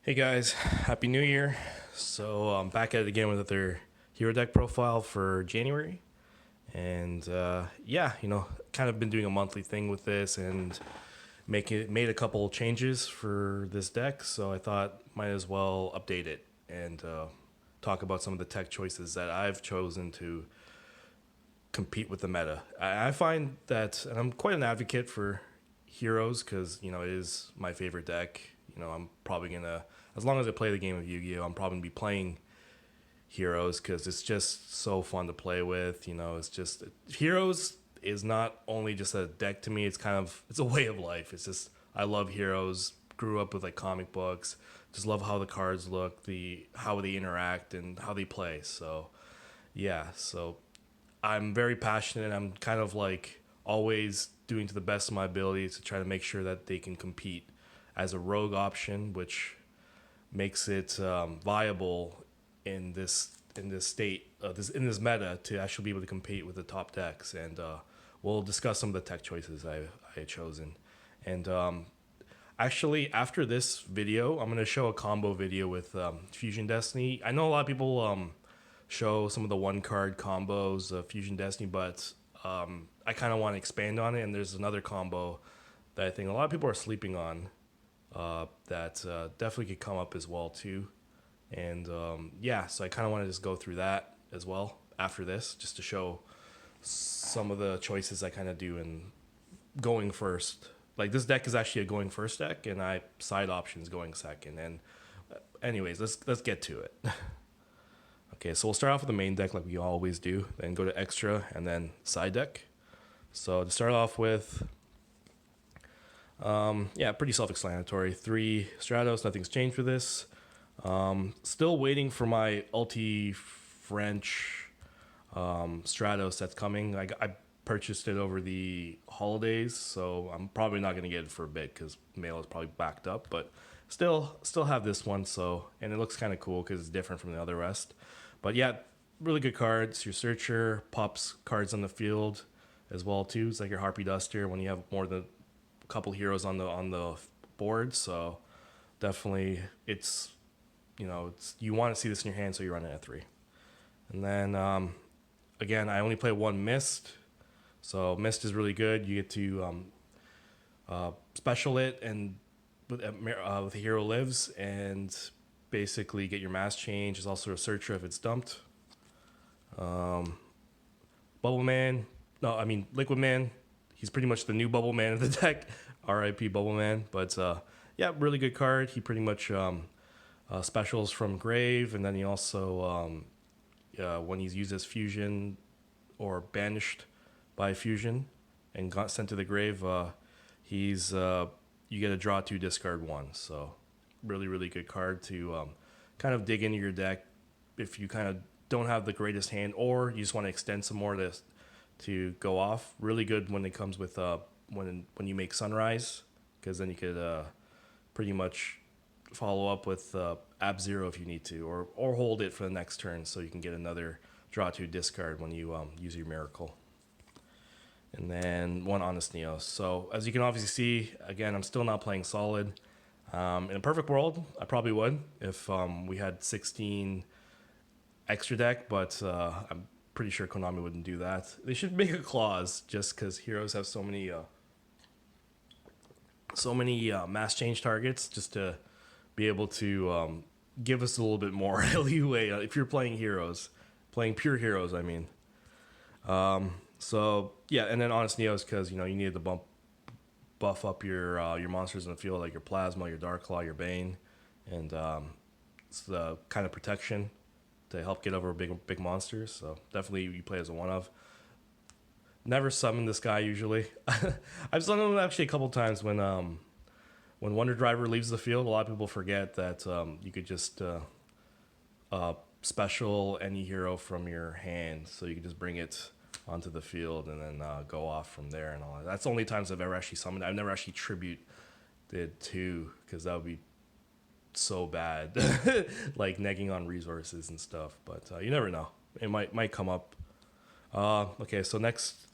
Hey guys, Happy New Year. So I'm back at it again with another hero deck profile for January. And yeah, kind of been doing a monthly thing with this and made a couple changes for this deck. So I thought might as well update it and talk about some of the tech choices that I've chosen to compete with the meta. I find that, and I'm quite an advocate for heroes because it is my favorite deck. I'm probably gonna, as long as I play the game of Yu-Gi-Oh, I'm probably gonna be playing heroes because it's just so fun to play with. It's just heroes is not only just a deck to me. It's a way of life. It's just I love heroes. Grew up with like comic books. Just love how the cards look, how they interact, and how they play. So yeah, so I'm very passionate. I'm kind of like always doing to the best of my ability to try to make sure that they can compete as a rogue option, which makes it viable in this state, in this meta, to actually be able to compete with the top decks. And we'll discuss some of the tech choices I chosen. And actually, after this video, I'm going to show a combo video with Fusion Destiny. I know a lot of people show some of the one card combos of Fusion Destiny, but I kind of want to expand on it. And there's another combo that I think a lot of people are sleeping on that definitely could come up as well too. And yeah, so I kind of want to just go through that as well after this, just to show some of the choices I kind of do in going first. Like this deck is actually a going first deck, and I side options going second. And anyways, let's get to it. Okay, so we'll start off with the main deck like we always do, then go to extra, and then side deck. So to start off with, yeah, pretty self-explanatory. 3 Stratos, nothing's changed for this. Still waiting for my ulti French Stratos that's coming. I purchased it over the holidays, so I'm probably not going to get it for a bit because mail is probably backed up. But still have this one. So, and it looks kind of cool because it's different from the other rest. But yeah, really good cards. Your Searcher pops cards on the field as well too. It's like your Harpy Duster when you have more than a couple heroes on the board. So definitely, it's you want to see this in your hand, so you run it at 3. And then again, I only play one Mist. So Mist is really good. You get to special it and with a hero lives and basically get your mass change. There's also a Searcher if it's dumped. Bubble Man, no, I mean Liquid Man. He's pretty much the new Bubble Man of the deck. R.I.P. Bubble Man. But yeah, really good card. He pretty much specials from Grave, and then he also when he's used as fusion or banished by fusion and got sent to the grave, he's you get a draw 2, discard 1. So really good card to kind of dig into your deck if you kind of don't have the greatest hand, or you just want to extend some more to go off. Really good when it comes with when you make Sunrise, because then you could pretty much follow up with Ab Zero if you need to, or hold it for the next turn so you can get another draw 2, discard when you use your Miracle. And then 1 Honest Neos. So as you can obviously see, again, I'm still not playing solid. In a perfect world, I probably would if we had 16 extra deck, but I'm pretty sure Konami wouldn't do that. They should make a clause just because heroes have so many mass change targets, just to be able to give us a little bit more leeway if you're playing heroes, playing pure heroes. I mean, so yeah, and then Honest Neos because you need to buff up your monsters in the field like your Plasma, your Dark Claw, your Bane, and it's the kind of protection to help get over big monsters. So definitely you play as a one of. Never summon this guy usually. I've summoned him actually a couple times when Wonder Driver leaves the field. A lot of people forget that you could just special any hero from your hand, so you can just bring it onto the field and then go off from there and all that. That's the only times I've ever actually summoned. I've never actually tributed two because that would be so bad, like negging on resources and stuff. But you never know; it might come up. Okay, so next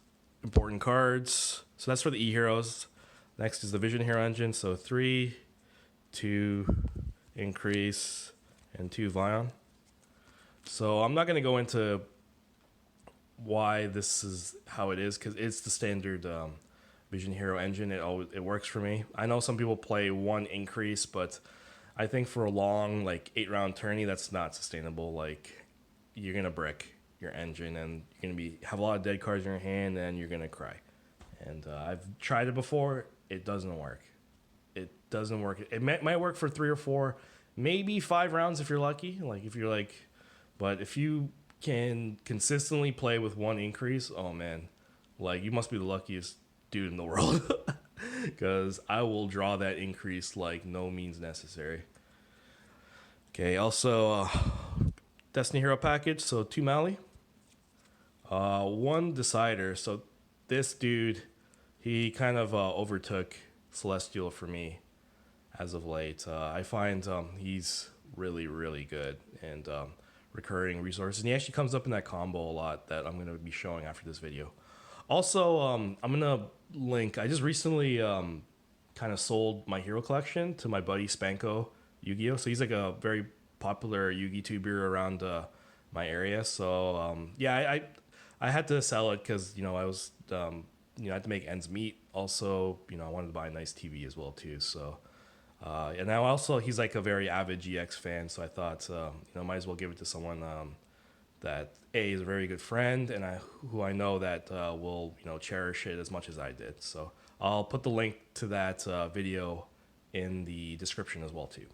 important cards. So that's for the E heroes. Next is the Vision Hero Engine. So 3, 2, increase, and 2 Vion. So I'm not going to go into why this is how it is, because it's the standard Vision Hero engine. It works for me. I know some people play 1 increase, but I think for a long, like, 8-round tourney, that's not sustainable. Like, you're going to brick your engine, and you're going to have a lot of dead cards in your hand, and you're going to cry. And I've tried it before. It doesn't work. It doesn't work. It might work for 3 or 4, maybe 5 rounds if you're lucky. Like, if you're like, but if you can consistently play with 1 increase, oh man, like, you must be the luckiest dude in the world. Because I will draw that increase like no means necessary. Okay, also, Destiny Hero package, so 2 Mali. 1 Decider, so this dude, he kind of overtook Celestial for me as of late. I find he's really, really good, and recurring resources. And he actually comes up in that combo a lot that I'm going to be showing after this video. Also, I'm going to link, I just recently kind of sold my hero collection to my buddy Spanko Yugioh. So he's like a very popular Yugi tuber around my area. So yeah, I had to sell it because, I was, I had to make ends meet. Also, I wanted to buy a nice TV as well too. So, and now also he's like a very avid GX fan. So I thought, might as well give it to someone that is a very good friend, and who I know that will cherish it as much as I did. So I'll put the link to that video in the description as well too.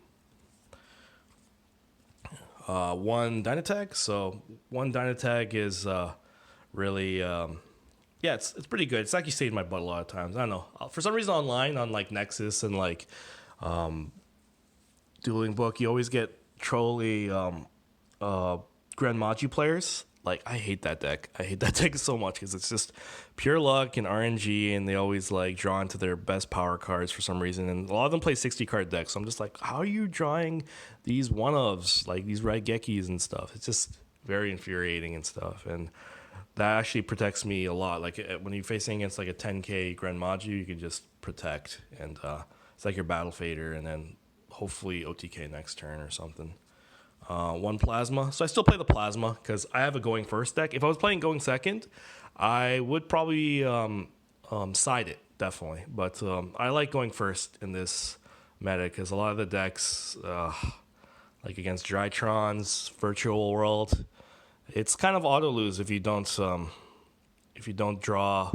1 Dynatag. So 1 Dynatag is really it's pretty good. It's actually saved my butt a lot of times. I don't know, for some reason online on like Nexus and like Dueling Book, you always get trolly Grand Maju players. Like, I hate that deck. I hate that deck so much because it's just pure luck and RNG, and they always like draw into their best power cards for some reason. And a lot of them play 60 card decks. So I'm just like, how are you drawing these one-ofs, like these red Gekis and stuff? It's just very infuriating and stuff. And that actually protects me a lot. Like, when you're facing against like a 10k Grand Maju, you can just protect. And it's like your Battle Fader, and then hopefully OTK next turn or something. 1 Plasma. So I still play the Plasma because I have a going first deck. If I was playing going second, I would probably side it, definitely. But I like going first in this meta because a lot of the decks, like against Drytrons, Virtual World, it's kind of auto lose if you don't draw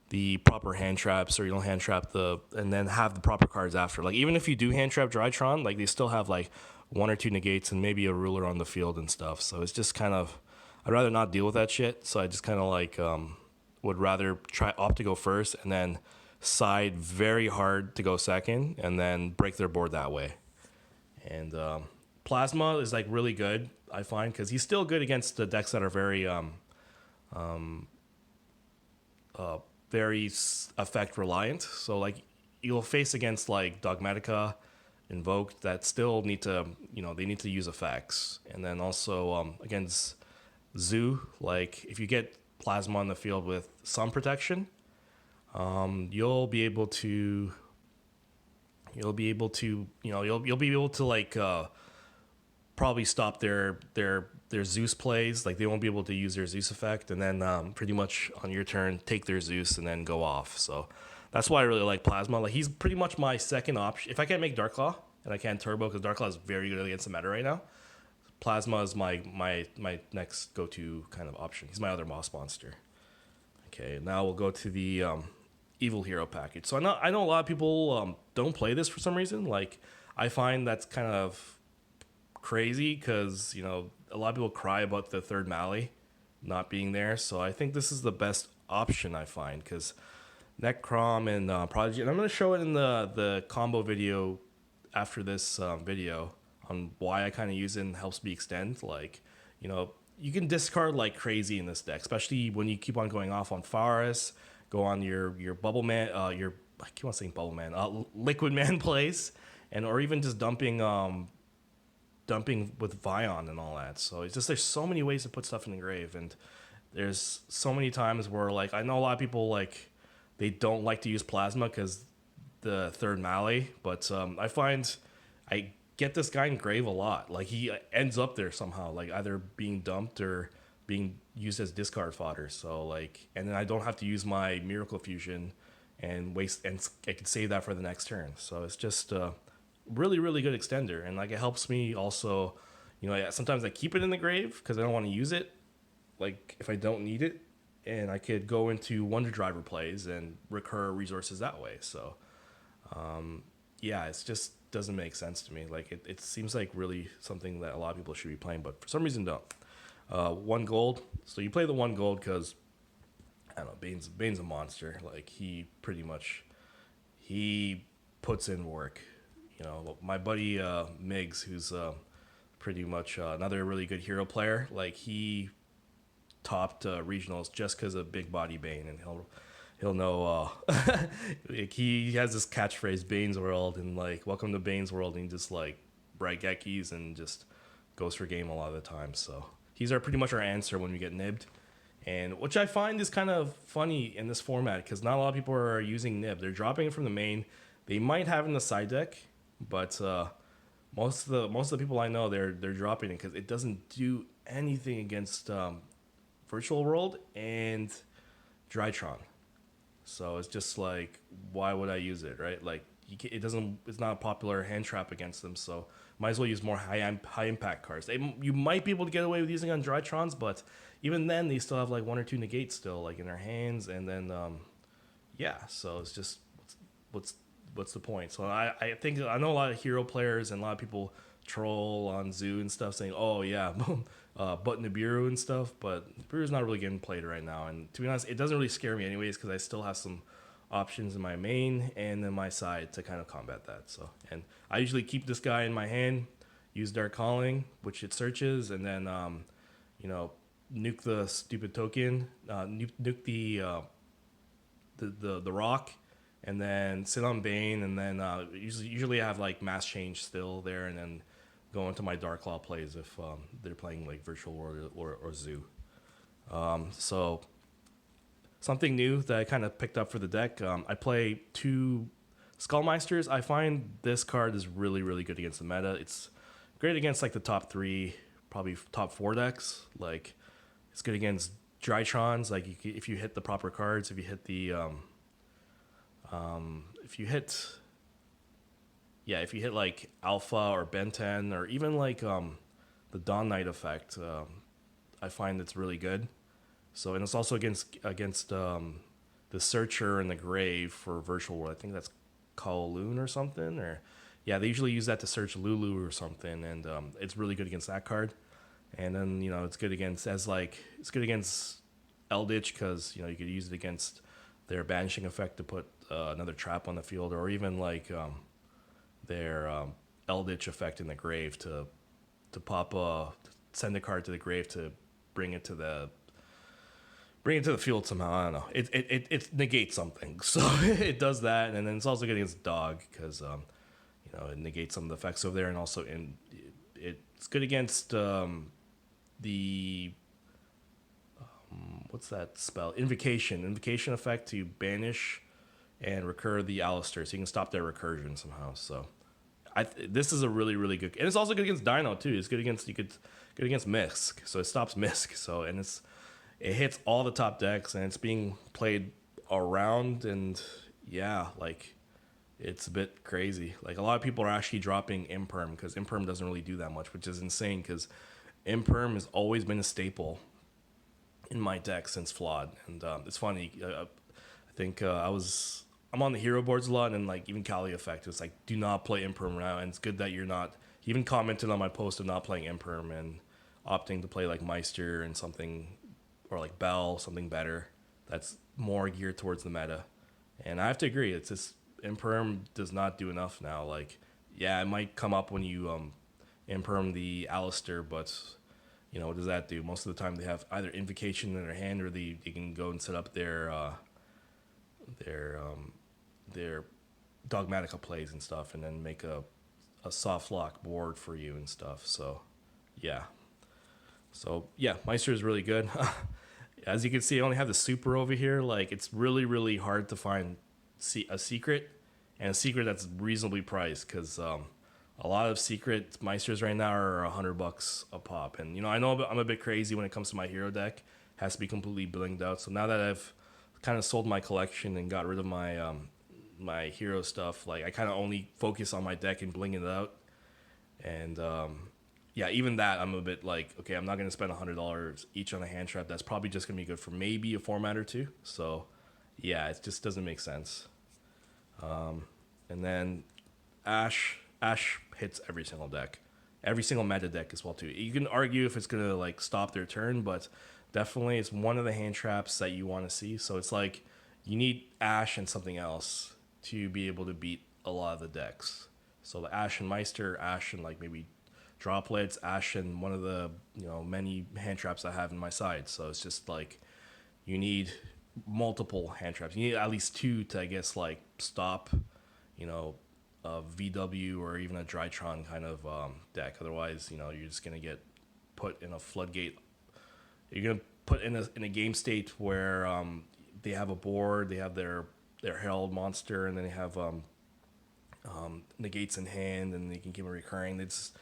the proper hand traps, or you don't hand trap and then have the proper cards after. Like, even if you do hand trap Drytron, like, they still have like 1 or 2 negates and maybe a ruler on the field and stuff. So it's just kind of, I'd rather not deal with that shit. So I just kind of like would rather opt to go first and then side very hard to go second and then break their board that way. And Plasma is like really good, I find, because he's still good against the decks that are very very effect reliant. So like, you'll face against like Dogmatica, Invoked, that still need to, they need to use effects. And then also against Zoo, like, if you get Plasma on the field with some protection, you'll be able to like probably stop their Zeus plays. Like, they won't be able to use their Zeus effect, and then pretty much on your turn take their Zeus and then go off. So that's why I really like Plasma. Like, he's pretty much my second option. If I can't make Darklaw, and I can't Turbo because Darklaw is very good against the meta right now, Plasma is my next go-to kind of option. He's my other boss monster. Okay, now we'll go to the Evil Hero package. So I know a lot of people don't play this for some reason. Like, I find that's kind of crazy because, a lot of people cry about the 3rd Mali not being there. So I think this is the best option, I find, because Necrom and Prodigy, and I'm going to show it in the combo video after this video on why I kind of use it and helps me extend. Like, you can discard like crazy in this deck, especially when you keep on going off on Faris, go on your Bubble Man, I keep on saying Bubble Man, Liquid Man plays, or even just dumping with Vion and all that. So it's just, there's so many ways to put stuff in the grave, and there's so many times where, like, I know a lot of people, like, they don't like to use Plasma because the 3rd Mali, but I find I get this guy in grave a lot. Like he ends up there somehow, like either being dumped or being used as discard fodder. So like, and then I don't have to use my Miracle Fusion and waste, and I can save that for the next turn. So it's just really really good extender, and like it helps me also. Sometimes I keep it in the grave because I don't want to use it. Like if I don't need it, and I could go into Wonder Driver plays and recur resources that way. So yeah, it's just doesn't make sense to me. Like it seems like really something that a lot of people should be playing, but for some reason don't. 1 gold. So you play the 1 gold because I don't know, Bane's a monster. Like he pretty much he puts in work. My buddy Migs, who's pretty much another really good hero player. Like he topped regionals just because of Big Body Bane, and he'll know. Like he has this catchphrase, Bane's World, and like welcome to Bane's World, and he just like bright Gekis and just goes for game a lot of the time. So he's pretty much our answer when we get nibbed, and which I find is kind of funny in this format because not a lot of people are using nib. They're dropping it from the main. They might have it in the side deck, but most of the people I know they're dropping it because it doesn't do anything against Virtual World and Drytron. So it's just like, why would I use it, right? Like it doesn't. It's not a popular hand trap against them. So might as well use more high impact cards. You might be able to get away with using on Drytrons, but even then they still have like 1 or 2 negates still like in their hands, and then yeah. So it's just what's the point? So I think I know a lot of hero players and a lot of people troll on Zoo and stuff saying, oh yeah, but Nibiru and stuff, but Nibiru's not really getting played right now. And to be honest, it doesn't really scare me anyways because I still have some options in my main and in my side to kind of combat that. So, and I usually keep this guy in my hand, use Dark Calling, which it searches, and then nuke the stupid token, nuke the rock, and then sit on Bane, and then usually I have like Mass Change still there, and then go into my Dark Claw plays if they're playing like Virtual World or Zoo. So something new that I kind of picked up for the deck, I play 2 Skullmeisters. I find this card is really, really good against the meta. It's great against like the top 3, probably top 4 decks. Like it's good against Drytrons. Like if you hit the proper cards, if you hit the if you hit like Alpha or Ben 10 or even like the Dawn Knight effect, I find it's really good. So, and it's also against the Searcher and the Grave for Virtual World. I think that's Kowloon or something, or yeah, they usually use that to search Lulu or something, and it's really good against that card. And then it's good against Eldritch because you could use it against their banishing effect to put another trap on the field, or even like their Eldritch effect in the grave to send a card to the grave to bring it to the field somehow. I don't know. It negates something, so it does that, and then it's also good against Dog because it negates some of the effects over there, and also it's good against the what's that spell? Invocation effect to banish and recur the Alistair, so you can stop their recursion somehow. So this is a really, really good, and it's also good against Dino too. It's good against Misk, so it stops Misk. So it hits all the top decks, and it's being played around, and yeah, like it's a bit crazy. Like a lot of people are actually dropping Imperm because Imperm doesn't really do that much, which is insane because Imperm has always been a staple in my deck since Flawed. And it's funny, I think I'm on the hero boards a lot, and like even Kali Effect is like, do not play Imperm now, and it's good that you're not. He even commented on my post of not playing Imperm and opting to play like Meister and something, or like Bell, something better that's more geared towards the meta. And I have to agree, it's just Imperm does not do enough now. Like, yeah, it might come up when you Imperm the Alistair, but what does that do? Most of the time they have either Invocation in their hand, or they can go and set up their Dogmatica plays and stuff, and then make a soft lock board for you and stuff. So yeah, Meister is really good. As you can see, I only have the super over here. Like, it's really, really hard to find a secret, and a secret that's reasonably priced, because A lot of secret Meisters right now are $100 a pop, and I know I'm a bit crazy when it comes to my hero deck. It has to be completely blinged out. So now that I've kind of sold my collection and got rid of my hero stuff, like I kind of only focus on my deck and blinging it out. And yeah, even that I'm a bit like, okay, I'm not gonna spend $100 each on a hand trap. That's probably just gonna be good for maybe a format or two. So yeah, it just doesn't make sense. And then Ash hits every single deck, every single meta deck as well too. You can argue if it's gonna like stop their turn, but definitely it's one of the hand traps that you want to see. So it's like you need Ash and something else to be able to beat a lot of the decks. So the Ash and Meister, Ash and like maybe droplets, Ash and one of the many hand traps I have in my side. So it's just like you need multiple hand traps. You need at least two to, I guess, like stop, a VW or even a Drytron kind of deck. Otherwise, you're just gonna get put in a floodgate. You're gonna put in a game state where they have a board, they have their Herald monster, and then they have negates in hand, and they can keep it recurring. It's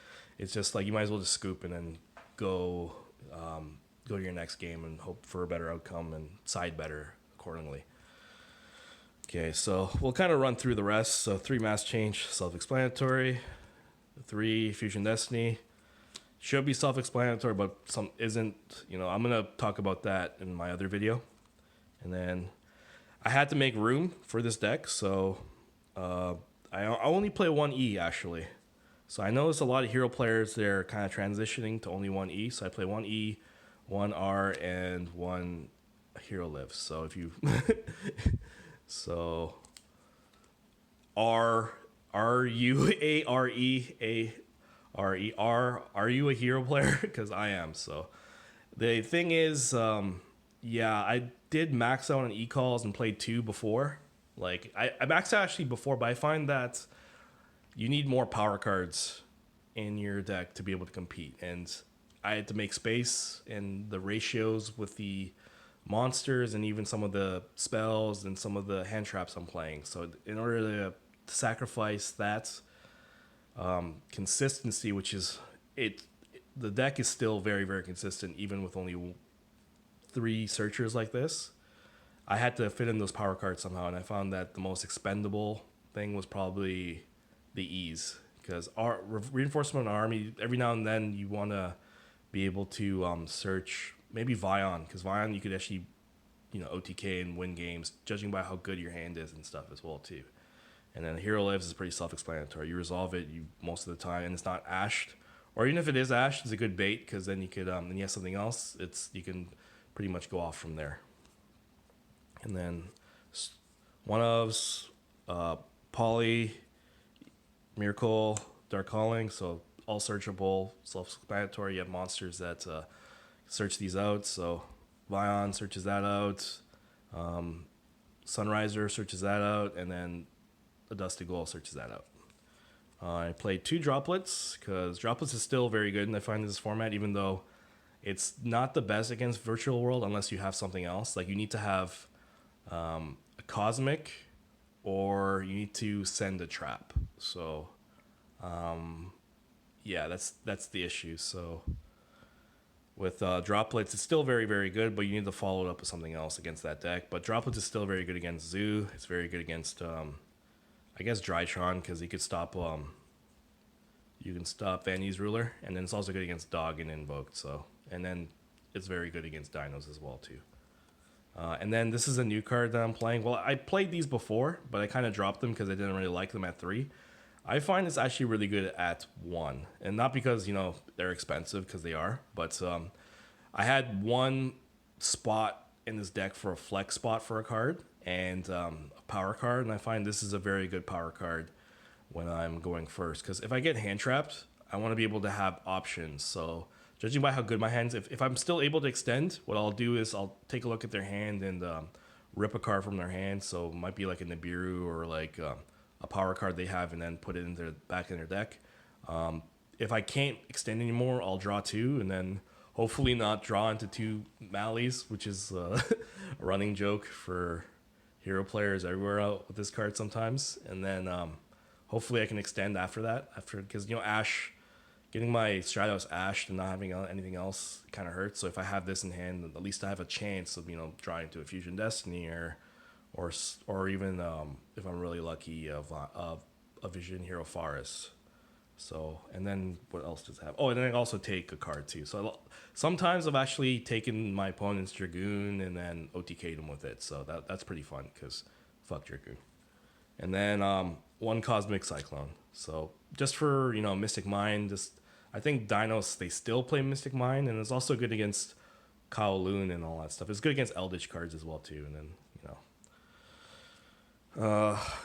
just like you might as well just scoop and then go to your next game and hope for a better outcome and side better accordingly. Okay, so we'll kind of run through the rest. So 3 Mass Change, self-explanatory. 3 Fusion Destiny, should be self-explanatory, but some isn't. I'm gonna talk about that in my other video. And then I had to make room for this deck, so I only play 1E actually. So I noticed a lot of hero players, they're kind of transitioning to only 1E. So I play 1E, 1R, and 1 hero lives. So if you so are you a hero player? Because I am. So the thing is, yeah, I did max out on e-calls and played 2 before. Like I maxed out actually before, but I find that you need more power cards in your deck to be able to compete. And I had to make space and the ratios with the monsters and even some of the spells and some of the hand traps I'm playing. So in order to sacrifice that consistency, which is the deck is still very, very consistent even with only 3 searchers like this. I had to fit in those power cards somehow, and I found that the most expendable thing was probably the E's, because our reinforcement army, every now and then you want to be able to search maybe Vion, because Vion you could actually OTK and win games judging by how good your hand is and stuff as well too. And then Hero Lives is pretty self-explanatory. You resolve it most of the time, and it's not ashed, or even if it is ashed, it's a good bait, because then you could then you have something else. You can pretty much go off from there. And then one ofs, Poly, Miracle, Dark Calling, so all searchable, self-explanatory. You have monsters that search these out. So Vion searches that out, Sunriser searches that out, and then a Dusty Goal searches that out. I played 2 Droplets, because Droplets is still very good, and I find this format, even though it's not the best against Virtual World unless you have something else. Like you need to have a Cosmic, or you need to send a trap. So yeah, that's the issue. So with Droplets, it's still very, very good, but you need to follow it up with something else against that deck. But Droplets is still very good against Zoo. It's very good against I guess Drytron, because you could stop you can stop Vandy's Ruler, and then it's also good against Dog and Invoked. So, and then it's very good against Dinos as well too. And then this is a new card that I'm playing. Well, I played these before, but I kind of dropped them because I didn't really like them at 3. I find it's actually really good at 1, and not because they're expensive, because they are, but I had one spot in this deck for a flex spot for a card and a power card, and I find this is a very good power card when I'm going first, because if I get hand trapped, I want to be able to have options. So judging by how good my hands, if I'm still able to extend, what I'll do is I'll take a look at their hand and rip a card from their hand. So it might be like a Nibiru or like a power card they have, and then put it back in their deck. If I can't extend anymore, I'll draw 2, and then hopefully not draw into 2 Mallies, which is a running joke for hero players everywhere out with this card sometimes. And then hopefully I can extend after that. Because Ash, getting my Stratos Ash and not having anything else kind of hurts. So if I have this in hand, at least I have a chance of drawing to a Fusion Destiny or even if I'm really lucky of a Vision Hero Forest. So, and then what else does it have? Oh, and then I also take a card too. So sometimes I've actually taken my opponent's Dragoon and then OTK'd him with it. So that's pretty fun because fuck Dragoon. And then one Cosmic Cyclone. So just for, Mystic Mind, I think Dinos, they still play Mystic Mind, and it's also good against Kowloon and all that stuff. It's good against Eldritch cards as well too. And then,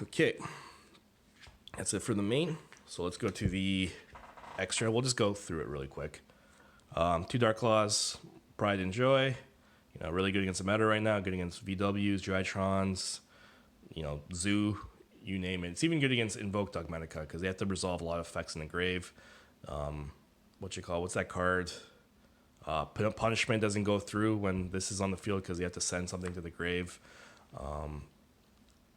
okay. That's it for the main. So let's go to the extra. We'll just go through it really quick. 2 Dark Claws, Pride and Joy. Really good against the meta right now. Good against VWs, Drytrons, Zoo, you name it. It's even good against Invoke Dogmatica because they have to resolve a lot of effects in the grave. What's that card? Punishment doesn't go through when this is on the field because they have to send something to the grave.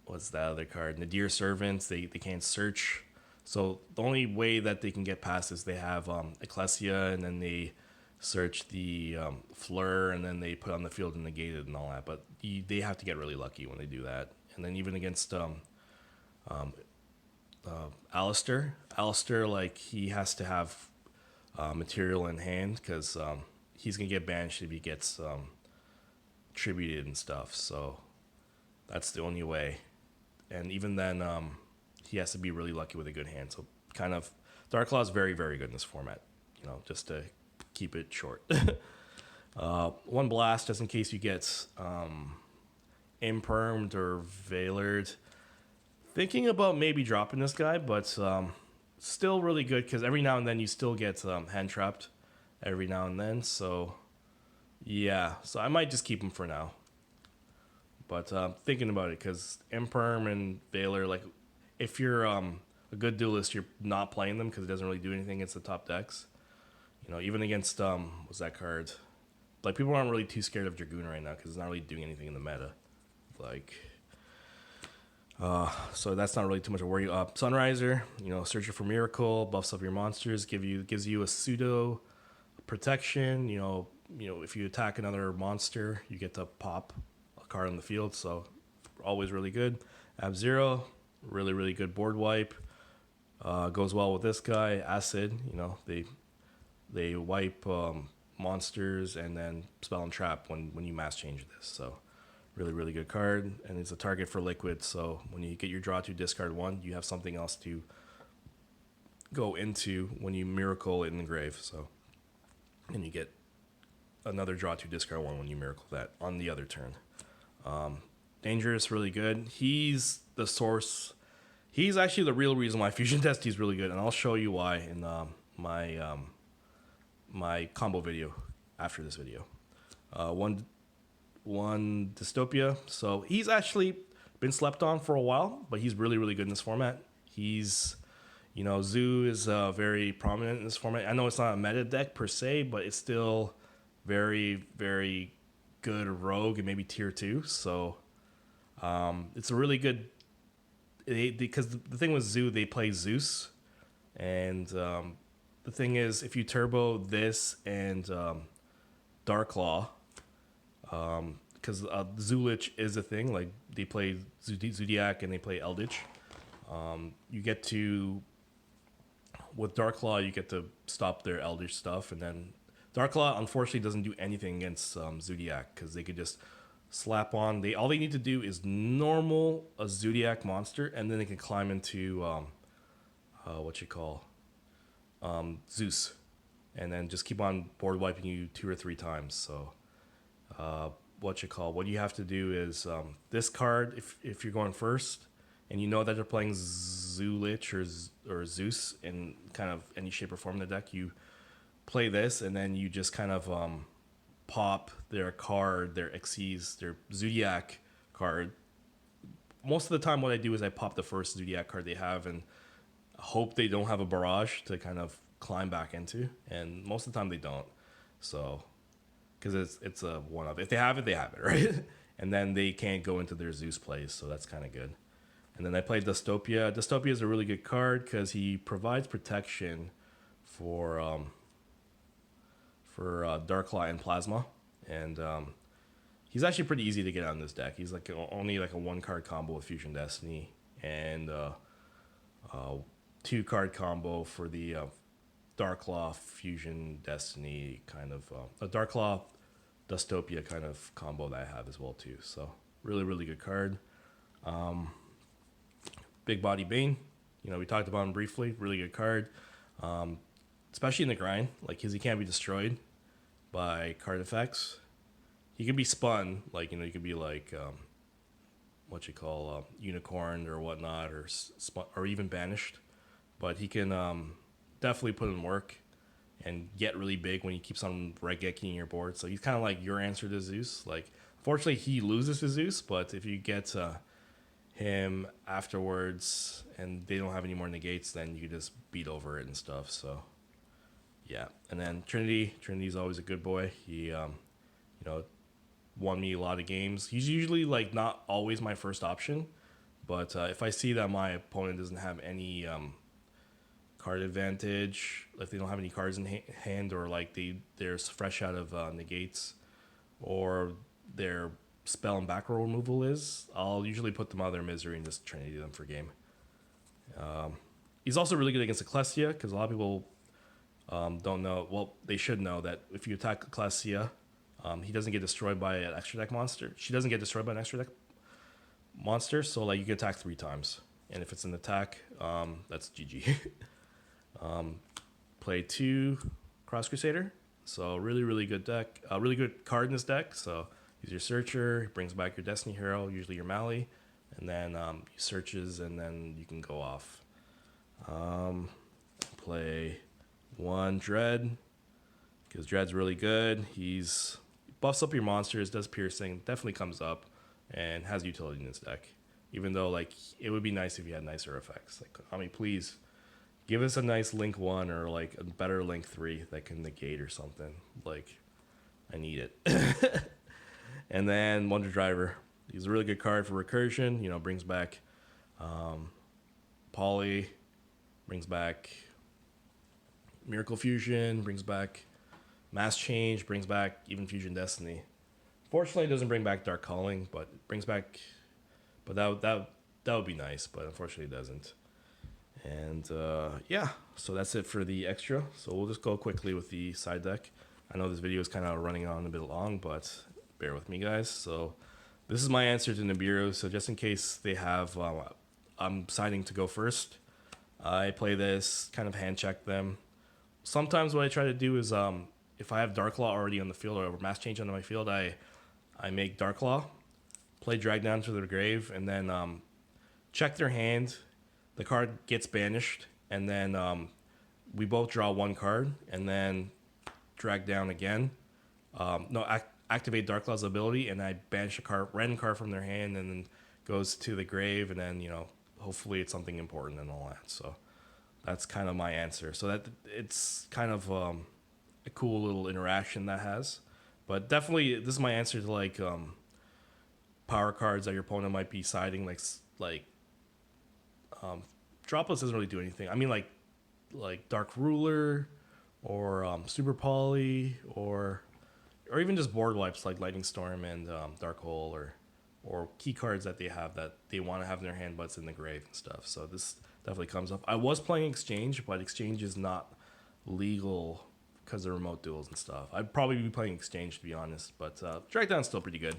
What's that other card? Nadir Servants, they can't search. So the only way that they can get past is they have Ecclesia, and then they search the Fleur, and then they put on the field and negate it and all that. But they have to get really lucky when they do that. And then even against Alistair, like he has to have material in hand because he's gonna get banished if he gets tributed and stuff. So that's the only way. And even then, he has to be really lucky with a good hand. So kind of Dark Claw is very, very good in this format, just to keep it short. 1 Blast, just in case you get Impermed or Veilered. Thinking about maybe dropping this guy, but still really good because every now and then you still get hand trapped every now and then. So yeah, so I might just keep him for now. But thinking about it, because Imperm and Veiler, like, if you're a good duelist, you're not playing them because it doesn't really do anything against the top decks. Even against, what's that card? Like, people aren't really too scared of Dragoon right now because it's not really doing anything in the meta. Like, so that's not really too much of a worry. Sunriser, Searcher for Miracle, buffs up your monsters, gives you a pseudo protection. If you attack another monster, you get to pop a card on the field, so always really good. Ab-Zero, really, really good board wipe. Goes well with this guy. Acid, they wipe monsters and then spell and trap when you mass change this. So really, really good card. And it's a target for liquid, so when you get your draw to discard 1, you have something else to go into when you miracle in the grave. So, and you get another draw to discard 1 when you miracle that on the other turn. Dangerous, really good. He's the source. He's actually the real reason why Fusion Destiny is really good, and I'll show you why in my combo video after this video. One Dystopia. So he's actually been slept on for a while, but he's really, really good in this format. He's, Zoo is very prominent in this format. I know it's not a meta deck per se, but it's still very, very good rogue and maybe tier 2. So it's a really good, because the thing with Zoo, they play Zeus, and the thing is, if you turbo this and Darklaw, because Zulich is a thing, like they play Zodiac and they play Eldritch, you get to, with Darklaw, you get to stop their Eldritch stuff, and then Darklaw unfortunately doesn't do anything against Zodiac because they could just slap on. All they need to do is normal a Zodiac monster, and then they can climb into Zeus, and then just keep on board wiping you 2 or 3 times. So what you have to do is this card, if you're going first and you know that they're playing Zulich or Zeus in kind of any shape or form in the deck, you play this, and then you just kind of pop their card, their Xyz, their Zodiac card. Most of the time what I do is I pop the first Zodiac card they have and hope they don't have a barrage to kind of climb back into, and most of the time they don't. So because it's a one-up. If they have it, they have it, right? And then they can't go into their Zeus plays, so that's kind of good. And then I played Dystopia. Dystopia is a really good card because he provides protection for Darklaw and Plasma, and he's actually pretty easy to get on this deck. He's like only like a 1-card combo with Fusion Destiny and 2-card combo for the Darklaw Fusion Destiny kind of a Darklaw Dystopia kind of combo that I have as well too. So really good card. Big Body Bane, we talked about him briefly. Really good card, especially in the grind, like because he can't be destroyed by card effects. He could be spun, like he could be like what you call unicorn or whatnot, or even banished. But he can definitely put in work and get really big when he keeps on regecking your board. So he's kind of like your answer to Zeus. Like, unfortunately, he loses to Zeus, but if you get him afterwards and they don't have any more negates, then you can just beat over it and stuff. So yeah. And then Trinity's always a good boy. He won me a lot of games. He's usually like not always my first option, but if I see that my opponent doesn't have any card advantage, if they don't have any cards in hand, or like they're fresh out of negates, or their spell and back row removal is, I'll usually put them out of their misery and just Trinity them for game. He's also really good against Ecclesia, because a lot of people don't know. Well, they should know that if you attack Ecclesia, he doesn't get destroyed by an extra deck monster. She doesn't get destroyed by an extra deck monster, so like you can attack 3 times, and if it's an attack, that's GG. Play 2 Cross Crusader, so really good deck, really good card in this deck. So use your Searcher, he brings back your Destiny Hero, usually your Mali, and then he searches, and then you can go off. Play 1 Dread, because Dread's really good. He's buffs up your monsters, does piercing, definitely comes up, and has utility in this deck. Even though like it would be nice if you had nicer effects. Like, please give us a nice Link 1 or like a better Link 3 that can negate or something. Like, I need it. And then Wonder Driver. He's a really good card for recursion. Brings back Poly, brings back Miracle Fusion, brings back Mass Change, brings back even Fusion Destiny. Fortunately, it doesn't bring back Dark Calling, but it brings back. But that would be nice, but unfortunately, it doesn't. And yeah, so that's it for the extra. So we'll just go quickly with the side deck. I know this video is kind of running on a bit long, but bear with me, guys. So this is my answer to Nibiru. So just in case they have, I'm deciding to go first. I play this, kind of hand check them. Sometimes what I try to do is, if I have Darklaw already on the field or Mass Change on my field, I make Darklaw, play Drag Down to their grave, and then check their hand. The card gets banished, and then we both draw 1 card, and then drag down again. Activate Darklaw's ability, and I banish a random card from their hand, and then goes to the grave, and then hopefully it's something important and all that. So that's kind of my answer. So that it's kind of a cool little interaction that has, but definitely this is my answer to like power cards that your opponent might be siding, like Dropless doesn't really do anything. I mean, like Dark Ruler or Super Poly or even just board wipes like Lightning Storm and Dark Hole, or key cards that they have that they want to have in their hand but it's in the grave and stuff. So this definitely comes up. I was playing Exchange, but Exchange is not legal because of remote duels and stuff. I'd probably be playing Exchange, to be honest, but Drag Down's still pretty good,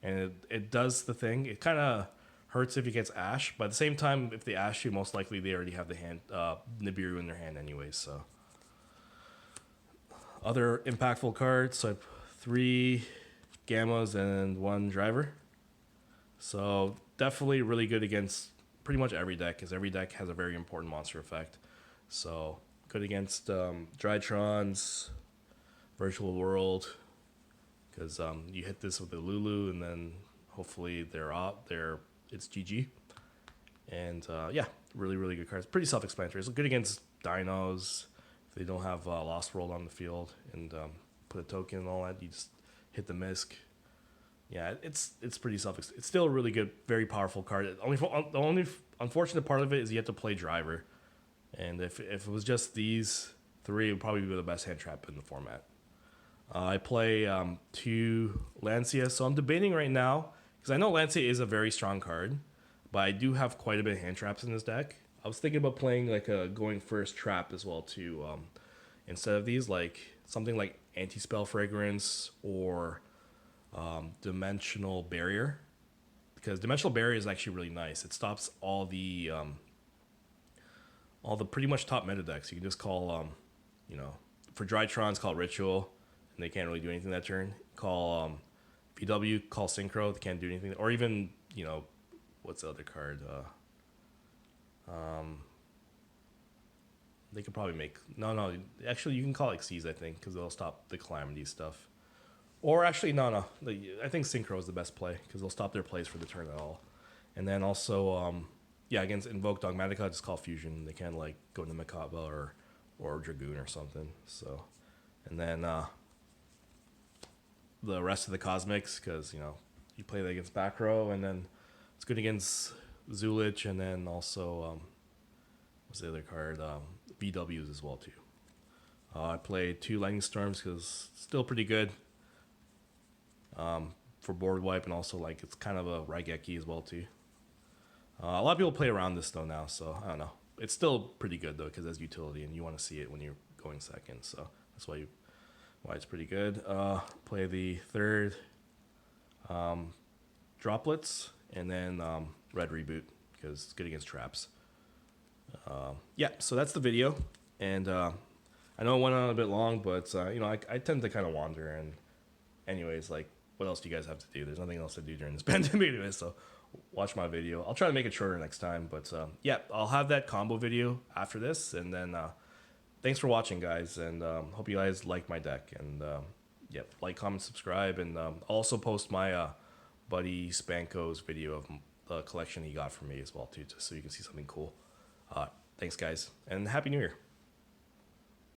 and it does the thing. It kind of hurts if he gets Ash, but at the same time, if they Ash you, most likely they already have the hand Nibiru in their hand anyways. So other impactful cards, so I have 3 Gammas and 1 Driver. So definitely really good against pretty much every deck, because every deck has a very important monster effect. So good against Drytrons, Virtual World, because you hit this with the Lulu, and then hopefully it's GG. And yeah, really good cards. Pretty self-explanatory. It's good against Dinos if they don't have Lost World on the field, and put a token and all that. You just hit the misc. Yeah, it's pretty self. It's still a really good, very powerful card. The only unfortunate part of it is you have to play driver, and if it was just these three, it would probably be the best hand trap in the format. I play two Lancia, so I'm debating right now because I know Lancia is a very strong card, but I do have quite a bit of hand traps in this deck. I was thinking about playing like a going first trap as well too, instead of these, like something like anti spell fragrance or dimensional barrier, because dimensional barrier is actually really nice. It stops all the pretty much top meta decks. You can just call you know, for Drytrons call it Ritual, and they can't really do anything that turn. Call VW, call Synchro, they can't do anything. Or even, you know, what's the other card? They could probably make no. Actually, you can call Xyz, I think, because they'll stop the Calamity stuff. Or actually, no. I think Synchro is the best play because they'll stop their plays for the turn at all. And then also, yeah, against Invoke Dogmatica, just call Fusion. They can't like go into Makaba or Dragoon or something. So, and then the rest of the Cosmics, because you know you play that against back row, and then it's good against Zulich, and then also what's the other card? VWs as well too. I played two Lightning Storms because still pretty good for board wipe, and also like it's kind of a Raigeki as well too. A lot of people play around this though now, so I don't know. It's still pretty good though because it's utility, and you want to see it when you're going second. So that's why it's pretty good. Play the third Droplets, and then Red Reboot because it's good against traps. Yeah, so that's the video, and I know it went on a bit long, but you know I tend to kind of wander, and anyways, like what else do you guys have to do? There's nothing else to do during this pandemic anyway, so watch my video. I'll try to make it shorter next time, but yeah, I'll have that combo video after this, and then thanks for watching, guys, and hope you guys like my deck, and yeah, like, comment, subscribe, and I'll also post my buddy Spanko's video of the collection he got from me as well too, just so you can see something cool. Thanks, guys, and Happy New Year.